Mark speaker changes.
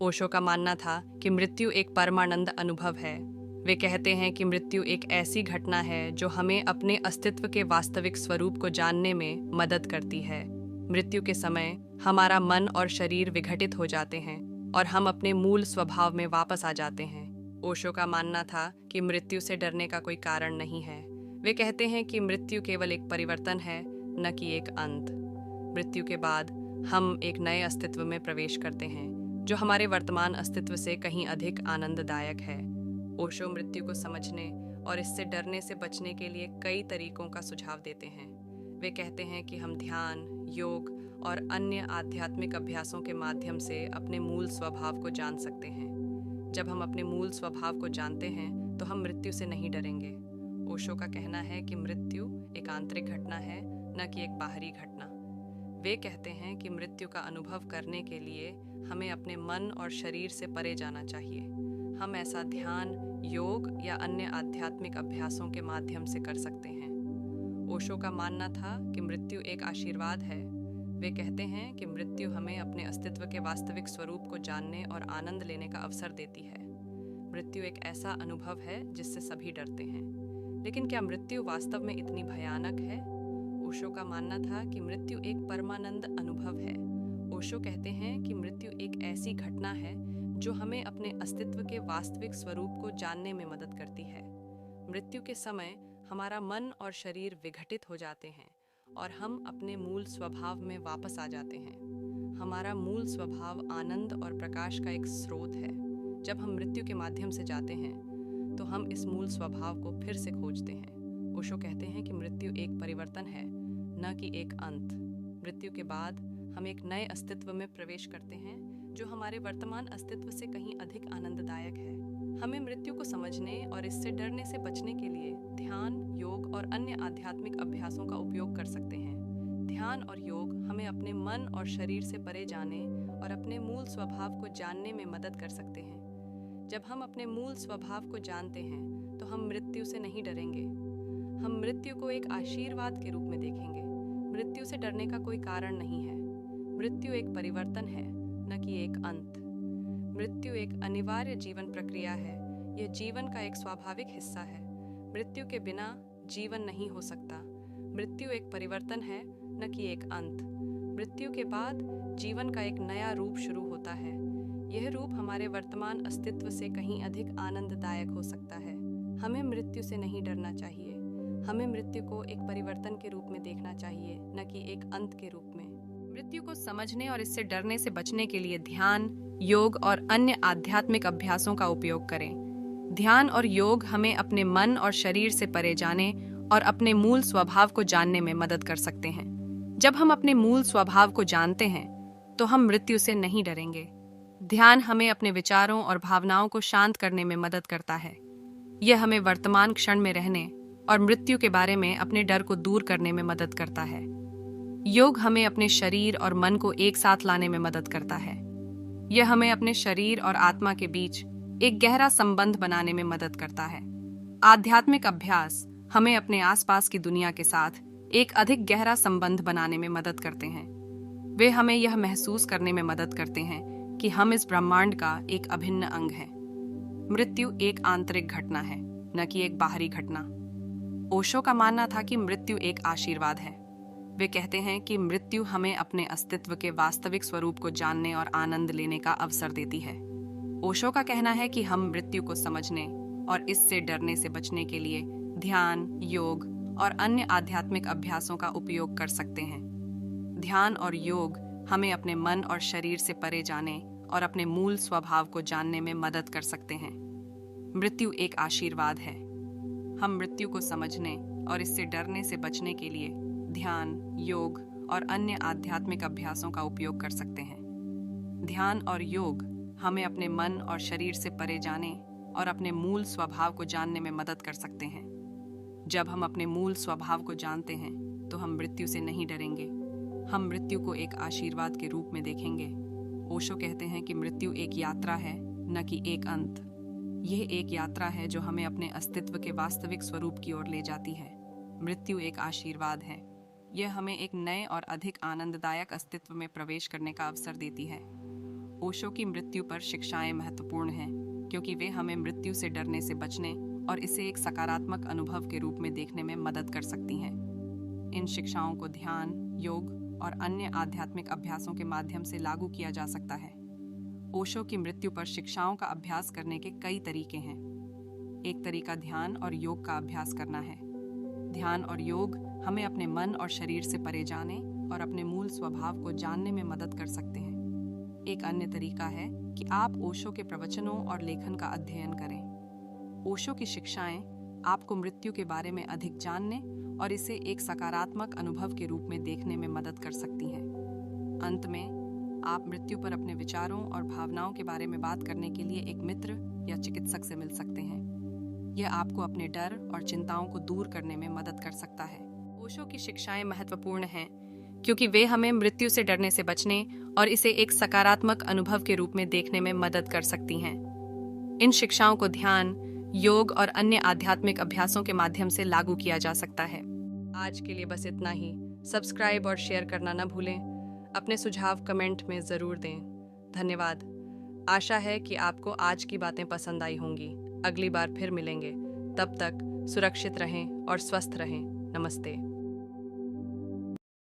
Speaker 1: ओशो का मानना था कि मृत्यु एक परमानंद अनुभव है। वे कहते हैं कि मृत्यु एक ऐसी घटना है जो हमें अपने अस्तित्व के वास्तविक स्वरूप को जानने में मदद करती है। मृत्यु के समय हमारा मन और शरीर विघटित हो जाते हैं और हम अपने मूल स्वभाव में वापस आ जाते हैं। ओशो का मानना था कि मृत्यु से डरने का कोई कारण नहीं है। वे कहते हैं कि मृत्यु केवल एक परिवर्तन है, न कि एक अंत। मृत्यु के बाद हम एक नए अस्तित्व में प्रवेश करते हैं जो हमारे वर्तमान अस्तित्व से कहीं अधिक आनंददायक है। ओशो मृत्यु को समझने और इससे डरने से बचने के लिए कई तरीकों का सुझाव देते हैं। वे कहते हैं कि हम ध्यान, योग और अन्य आध्यात्मिक अभ्यासों के माध्यम से अपने मूल स्वभाव को जान सकते हैं। जब हम अपने मूल स्वभाव को जानते हैं तो हम मृत्यु से नहीं डरेंगे। ओशो का कहना है कि मृत्यु एक आंतरिक घटना है, न कि एक बाहरी घटना। वे कहते हैं कि मृत्यु का अनुभव करने के लिए हमें अपने मन और शरीर से परे जाना चाहिए। हम ऐसा ध्यान, योग या अन्य आध्यात्मिक अभ्यासों के माध्यम से कर सकते हैं। ओशो का मानना था कि मृत्यु एक आशीर्वाद है। वे कहते हैं कि मृत्यु हमें अपने अस्तित्व के वास्तविक स्वरूप को जानने और आनंद लेने का अवसर देती है। मृत्यु एक ऐसा अनुभव है जिससे सभी डरते हैं, लेकिन क्या मृत्यु वास्तव में इतनी भयानक है? ओशो का मानना था कि मृत्यु एक परमानंद अनुभव है। ओशो कहते हैं कि मृत्यु एक ऐसी घटना है जो हमें अपने अस्तित्व के वास्तविक स्वरूप को जानने में मदद करती है। मृत्यु के समय हमारा मन और शरीर विघटित हो जाते हैं और हम अपने मूल स्वभाव में वापस आ जाते हैं। हमारा मूल स्वभाव आनंद और प्रकाश का एक स्रोत है। जब हम मृत्यु के माध्यम से जाते हैं तो हम इस मूल स्वभाव को फिर से खोजते हैं। ओशो कहते हैं कि मृत्यु एक परिवर्तन है, न कि एक अंत। मृत्यु के बाद हम एक नए अस्तित्व में प्रवेश करते हैं जो हमारे वर्तमान अस्तित्व से कहीं अधिक आनंददायक है। हमें मृत्यु को समझने और इससे डरने से बचने के लिए ध्यान, योग और अन्य आध्यात्मिक अभ्यासों का उपयोग कर सकते हैं। ध्यान और योग हमें अपने मन और शरीर से परे जाने और अपने मूल स्वभाव को जानने में मदद कर सकते हैं। जब हम अपने मूल स्वभाव को जानते हैं तो हम मृत्यु से नहीं डरेंगे। हम मृत्यु को एक आशीर्वाद के रूप में देखेंगे। मृत्यु से डरने का कोई कारण नहीं है। मृत्यु एक परिवर्तन है, न कि एक अंत। मृत्यु एक अनिवार्य जीवन प्रक्रिया है। यह जीवन का एक स्वाभाविक हिस्सा है। मृत्यु के बिना जीवन नहीं हो सकता। मृत्यु एक परिवर्तन है, न कि एक अंत। मृत्यु के बाद जीवन का एक नया रूप शुरू होता है। यह रूप हमारे वर्तमान अस्तित्व से कहीं अधिक आनंददायक हो सकता है। हमें मृत्यु से नहीं डरना चाहिए। हमें मृत्यु को एक परिवर्तन के रूप में देखना चाहिए, न कि एक अंत के रूप में। मृत्यु को समझने और इससे डरने से बचने के लिए ध्यान, योग और अन्य आध्यात्मिक अभ्यासों का उपयोग करें। ध्यान और योग हमें अपने मन और शरीर से परे जाने और अपने मूल स्वभाव को जानने में मदद कर सकते हैं। जब हम अपने मूल स्वभाव को जानते हैं तो हम मृत्यु से नहीं डरेंगे। ध्यान हमें अपने विचारों और भावनाओं को शांत करने में मदद करता है। यह हमें वर्तमान क्षण में रहने और मृत्यु के बारे में अपने डर को दूर करने में मदद करता है। योग हमें अपने शरीर और मन को एक साथ लाने में मदद करता है। यह हमें अपने शरीर और आत्मा के बीच एक गहरा संबंध बनाने में मदद करता है। आध्यात्मिक अभ्यास हमें अपने आसपास की दुनिया के साथ एक अधिक गहरा संबंध बनाने में मदद करते हैं। वे हमें यह महसूस करने में मदद करते हैं कि हम इस ब्रह्मांड का एक अभिन्न अंग हैं। मृत्यु एक आंतरिक घटना है, न कि एक बाहरी घटना। ओशो का मानना था कि मृत्यु एक आशीर्वाद है। वे कहते हैं कि मृत्यु हमें अपने अस्तित्व के वास्तविक स्वरूप को जानने और आनंद लेने का अवसर देती है। ओशो का कहना है कि हम मृत्यु को समझने और इससे डरने से बचने के लिए ध्यान, योग और अन्य आध्यात्मिक अभ्यासों का उपयोग कर सकते हैं। ध्यान और योग हमें अपने मन और शरीर से परे जाने और अपने मूल स्वभाव को जानने में मदद कर सकते हैं। मृत्यु एक आशीर्वाद है। हम मृत्यु को समझने और इससे डरने से बचने के लिए ध्यान, योग और अन्य आध्यात्मिक अभ्यासों का उपयोग कर सकते हैं। ध्यान और योग हमें अपने मन और शरीर से परे जाने और अपने मूल स्वभाव को जानने में मदद कर सकते हैं। जब हम अपने मूल स्वभाव को जानते हैं तो हम मृत्यु से नहीं डरेंगे। हम मृत्यु को एक आशीर्वाद के रूप में देखेंगे। ओशो कहते हैं कि मृत्यु एक यात्रा है, न कि एक अंत। यह एक यात्रा है जो हमें अपने अस्तित्व के वास्तविक स्वरूप की ओर ले जाती है। मृत्यु एक आशीर्वाद है। यह हमें एक नए और अधिक आनंददायक अस्तित्व में प्रवेश करने का अवसर देती है। ओशो की मृत्यु पर शिक्षाएं महत्वपूर्ण हैं क्योंकि वे हमें मृत्यु से डरने से बचने और इसे एक सकारात्मक अनुभव के रूप में देखने में मदद कर सकती हैं। इन शिक्षाओं को ध्यान, योग और अन्य आध्यात्मिक अभ्यासों के माध्यम से लागू किया जा सकता है। ओशो की मृत्यु पर शिक्षाओं का अभ्यास करने के कई तरीके हैं। एक तरीका ध्यान और योग का अभ्यास करना है। ध्यान और योग हमें अपने मन और शरीर से परे जाने और अपने मूल स्वभाव को जानने में मदद कर सकते हैं। एक अन्य तरीका है कि आप ओशो के प्रवचनों और लेखन का अध्ययन करें। ओशो की शिक्षाएं आपको मृत्यु के बारे में अधिक जानने और इसे एक सकारात्मक अनुभव के रूप में देखने में मदद कर सकती हैं। अंत में, आप मृत्यु पर अपने विचारों और भावनाओं के बारे में बात करने के लिए एक मित्र या चिकित्सक से मिल सकते हैं। यह आपको अपने डर और चिंताओं को दूर करने में मदद कर सकता है। ओशो की शिक्षाएं महत्वपूर्ण हैं क्योंकि वे हमें मृत्यु से डरने से बचने और इसे एक सकारात्मक अनुभव के रूप में देखने में मदद कर सकती हैं। इन शिक्षाओं को ध्यान, योग और अन्य आध्यात्मिक अभ्यासों के माध्यम से लागू किया जा सकता है। आज के लिए बस इतना ही। सब्सक्राइब और शेयर करना न भूलें। अपने सुझाव कमेंट में ज़रूर दें। धन्यवाद। आशा है कि आपको आज की बातें पसंद आई होंगी। अगली बार फिर मिलेंगे। तब तक सुरक्षित रहें और स्वस्थ रहें। नमस्ते।